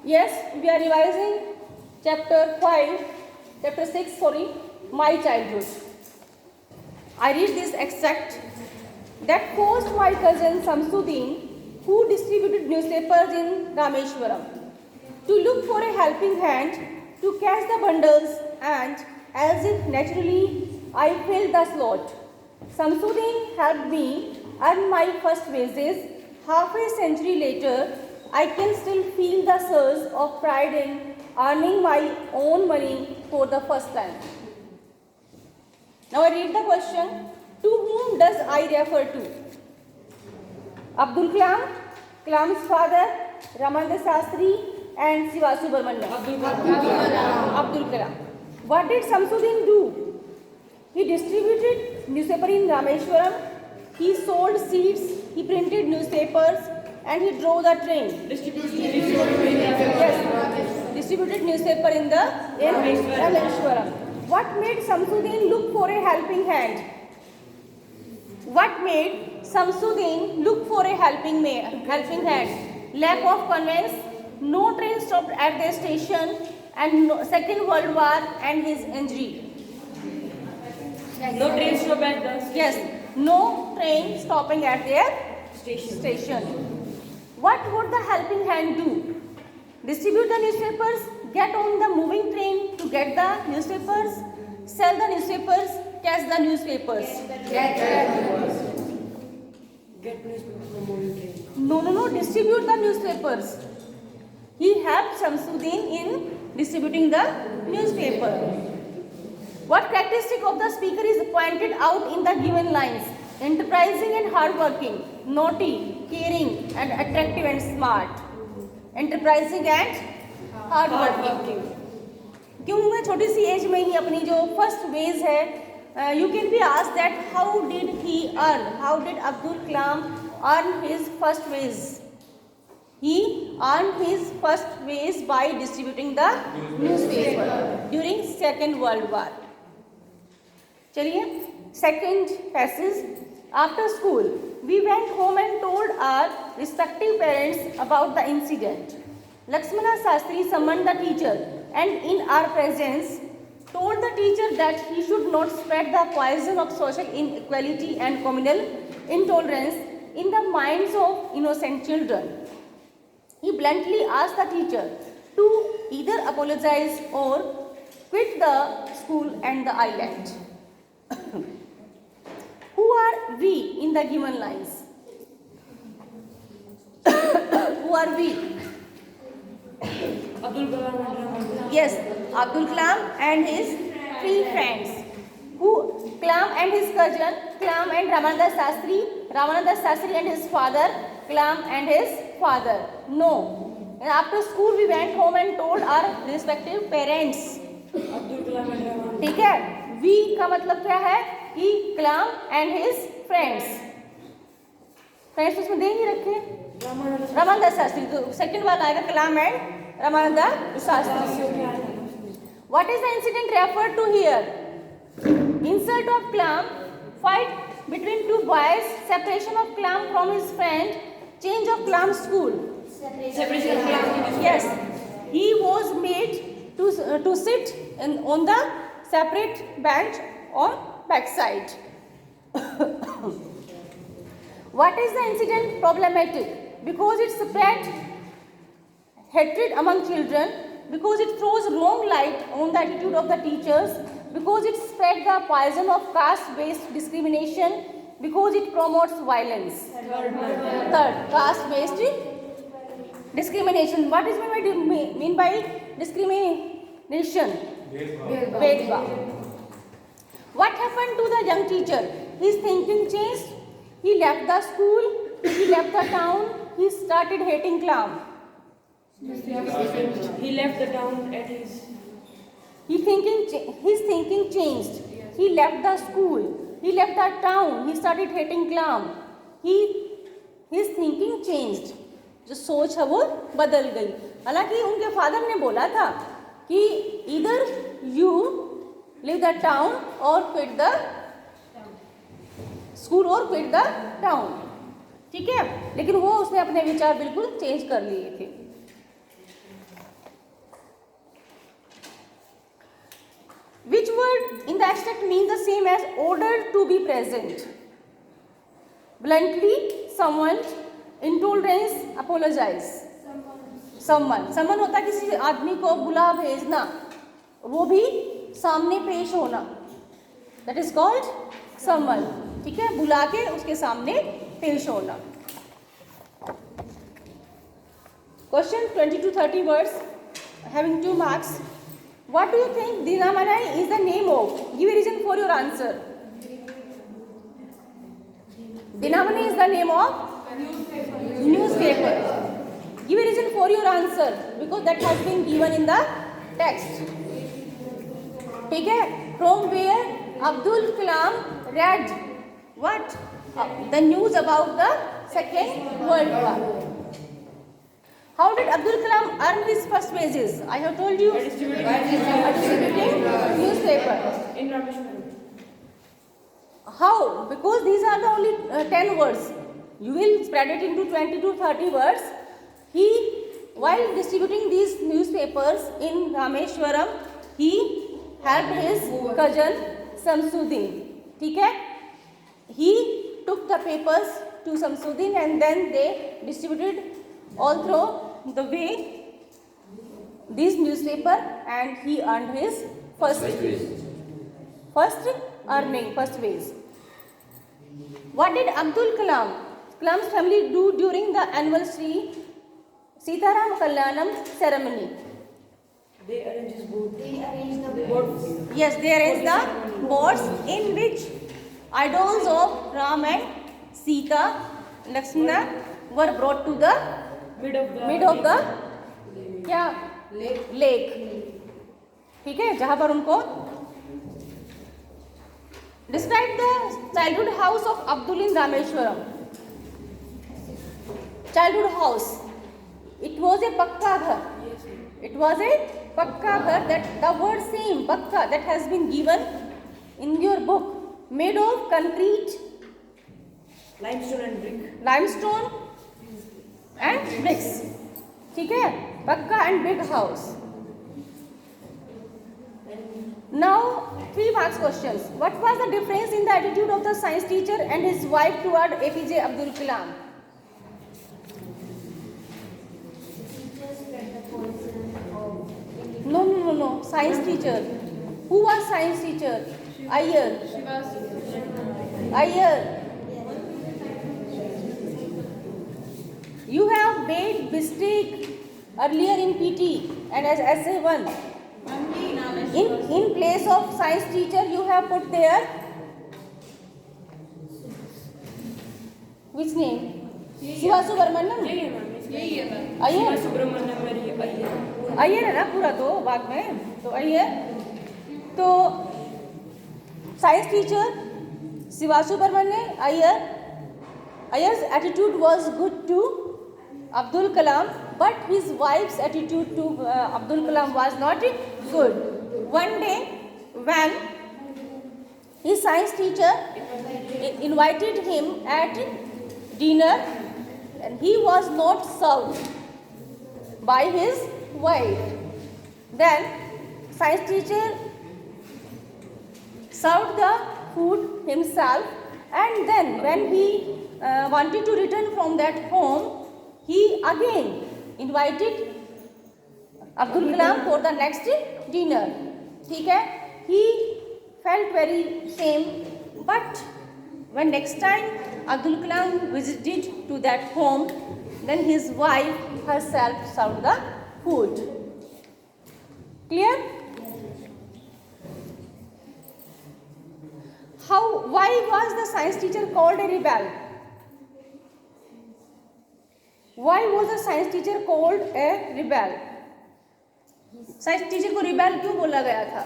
Yes, we are revising chapter 6, My Childhood. I read this extract that forced my cousin Samsuddin, who distributed newspapers in Rameshwaram, to look for a helping hand to catch the bundles, and as if naturally I filled the slot. Samsuddin helped me earn my first wages. Half a century later, I can still feel the surge of pride in earning my own money for the first time. Now I read the question. To whom does I refer to? Abdul Kalam, Kalam's father, Ramananda Sastry, and Siva Subramanian. Abdul Kalam. What did Samsuddin do? He distributed newspaper in Rameshwaram. He sold seeds. He printed newspapers, and he drove the train. Distributed newspaper in Rameshwaram. What made Samsuddin look for a helping hand? What made Samsuddin look for a helping hand? Lack of conveyance, no train stopped at their station, and Second World War and his injury. No train stop at the no train stopping at their station. What would the helping hand do? Distribute the newspapers, get on the moving train to get the newspapers, sell the newspapers, catch the newspapers. Get newspapers from moving train. No, distribute the newspapers. He helped Samsuddin in distributing the newspaper. What characteristic of the speaker is pointed out in the given lines? Enterprising and hardworking, naughty, caring and attractive and smart. Enterprising and hardworking. क्यों मैं छोटी सी as में ही अपनी जो first wage है, you can be asked that how did Abdul Kalam earn his first wage? He earned his first wage by distributing the newspaper during Second World War. चलिए, second passage. After school, we went home and told our respective parents about the incident. Lakshmana Sastry summoned the teacher and in our presence told the teacher that he should not spread the poison of social inequality and communal intolerance in the minds of innocent children. He bluntly asked the teacher to either apologize or quit the school and the island. Who are we in the given lines? Who are we? Abdul Kalam and Ramananda. Yes, Abdul Kalam and his three friends. Kalam and his cousin, Kalam and Ramananda Sastry and his father, Kalam and his father. No. And after school we went home and told our respective parents. Abdul Kalam and Ramananda. ठीक है? We का मतलब क्या है? कि Kalam and his friends. Friends उसमें दे ही रखे. Ramananda Sastry. तो सेकंड वाला आएगा Kalam and Ramananda Sastry. What is the incident referred to here? Insult of Kalam, fight between two boys, separation of Kalam from his friend, change of Kalam's school. Separation of Kalam. Yes, he was made to sit on the separate bench on backside. What is the incident problematic? Because it spread hatred among children, because it throws wrong light on the attitude of the teachers, because it spread the poison of caste-based discrimination, because it promotes violence. Third, caste-based discrimination. What is mean by discrimination? Bhedbhav. What happened to the young teacher? His thinking changed. He left the school. He left the town. He started hating Kalam. He left the town at his. His thinking changed. He left the school. He left the town. He started hating Kalam. His thinking changed. जो सोच है वो बदल गई. हालांकि उनके father ने बोला था कि either you leave the town or quit the school or quit the town. ठीक है, लेकिन वो उसने अपने विचार बिल्कुल चेंज कर लिए थे. Which word in the abstract means the same as order to be present? Bluntly, someone. Intolerance, apologize. Someone होता है किसी आदमी को बुला भेजना, वो भी सामने पेश होना. That is called someone. ठीक है, बुला के उसके सामने पेश होना. Question 20 to 30 words having 2 marks. What do you think Dinamanai is the name of? Give a reason for your answer. Dinamanai is the name of newspaper. Give a reason for your answer because that has been given in the text. ठीक है? From where Abdul Kalam read what? The news about the Second World War. How did Abdul Kalam earn his first wages? I have told you. Distributing newspaper. In Rameshwaram. How? Because these are the only 10 words. You will spread it into 20 to 30 words. He, while distributing these newspapers in Rameshwaram, he helped his cousin Samsuddin. ठीक है? He took the papers to Samsuddin and then they distributed all through the way this newspaper and he earned his first wage. What did Abdul Kalam's family do during the annual Sri Sitaram Kalyanam ceremony? They arrange his boat. They arrange the boat. Yes, they arranged the boats in which idols of Ram and Sita, Lakshmana were brought to the mid of the क्या lake. ठीक है, जहाँ पर उनको describe the childhood house of Abdul in Rameshwaram. Childhood house. It was a pakka ghar. It was a pakka ghar. That the word same pakka that has been given in your book, made of concrete, limestone and bricks. ठीक है, pakka and brick house. Now 3 marks questions. What was the difference in the attitude of the science teacher and his wife toward APJ Abdul Kalam? No. Science teacher. Who was science teacher? Iyer. You have made mistake earlier in PT and as SA1. In place of science teacher, you have put there which name? Shiva Subramaniam. Iyer है ना पूरा तो बाद में तो अय्यर तो science teacher Siva Subramania Iyer's attitude was good to Abdul Kalam, but his wife's attitude to Abdul Kalam was not good. One day, when his science teacher invited him at dinner, and he was not served by his wife. Then, science teacher served the food himself, and then when he wanted to return from that home, he again invited Abdul Kalam for the next dinner. ठीक है? He felt very shame, but when next time Abdul Kalam visited to that home, then his wife herself served the food. Clear? Why was the science teacher called a rebel? Why was the science teacher called a rebel? Science teacher को rebel क्यों बोला गया था?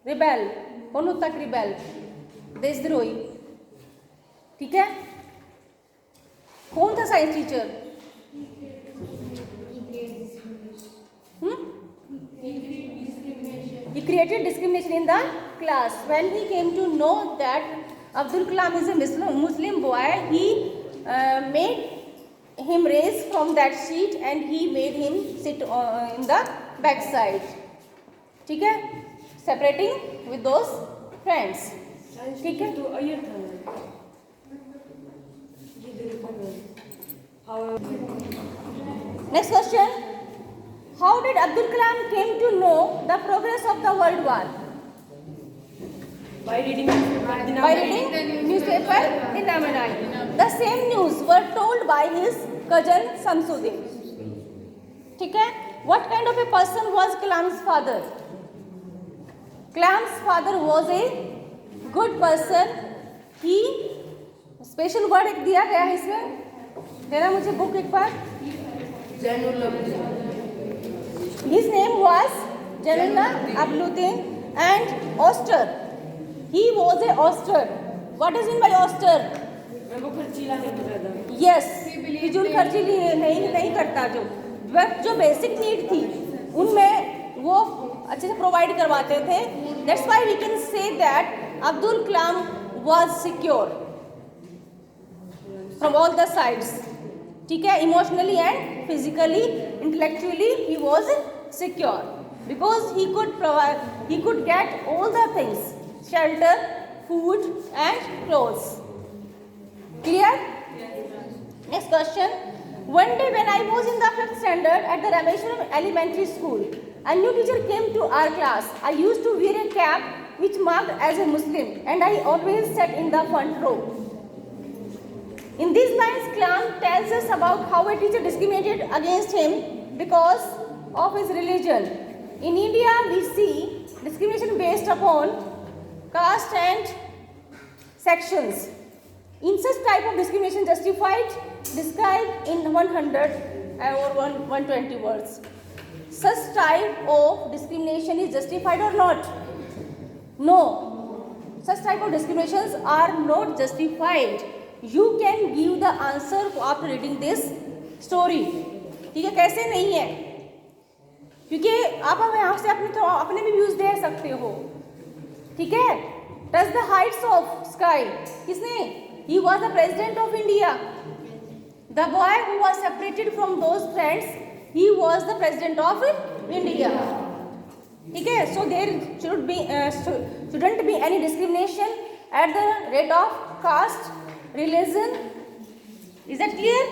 Rebel कौन होता है? Rebel देशद्रोही. ठीक है, कौन था science teacher? He created discrimination in the class. When he came to know that Abdul Kalam is a Muslim boy, he made him raise from that seat and he made him sit in the back side. ठीक है, separating with those friends. ठीक है. तो अयर था ये देखो Next question. How did Abdul Kalam came to know the progress of the World War? by reading By reading newspaper Dinnamanai. The same news were told by his cousin Samsuddin. ठीक है. What kind of a person was Kalam's father? Kalam's father was a good person. He special word एक दिया गया है इसमें. देना मुझे book एक बार. His name was Jainullah Abluddin and Oster. He was a Oster. What is mean by Oster? मैं वो खर्चीला नहीं करता Yes, फिजूल खर्ची नहीं करता. जो बेसिक नीड थी उनमें वो अच्छे से प्रोवाइड करवाते थे. That's why we can say that Abdul Kalam was secure from all the sides. ठीक है, emotionally and physically, intellectually he was secure because he could get all the things, shelter, food and clothes. Clear? Next question. One day when I was in the 5th standard at the Rameshwaram Elementary School, a new teacher came to our class. I used to wear a cap which marked as a Muslim and I always sat in the front row. In these lines, Kalam tells us about how a teacher discriminated against him because of his religion. In India, we see discrimination based upon caste and sections. In such type of discrimination justified, described in 100 or 120 words. Such type of discrimination is justified or not? No. Such type of discriminations are not justified. You can give the answer after reading this story. ठीक है, कैसे नहीं है? क्योंकि आप यहाँ से अपने भी व्यूज दे सकते हो. ठीक है. Touch the heights of sky. किसने? He was the president of India. The boy who was separated from those friends, he was the president of India. ठीक है. So there shouldn't be any discrimination at the rate of caste, religion. Is that clear?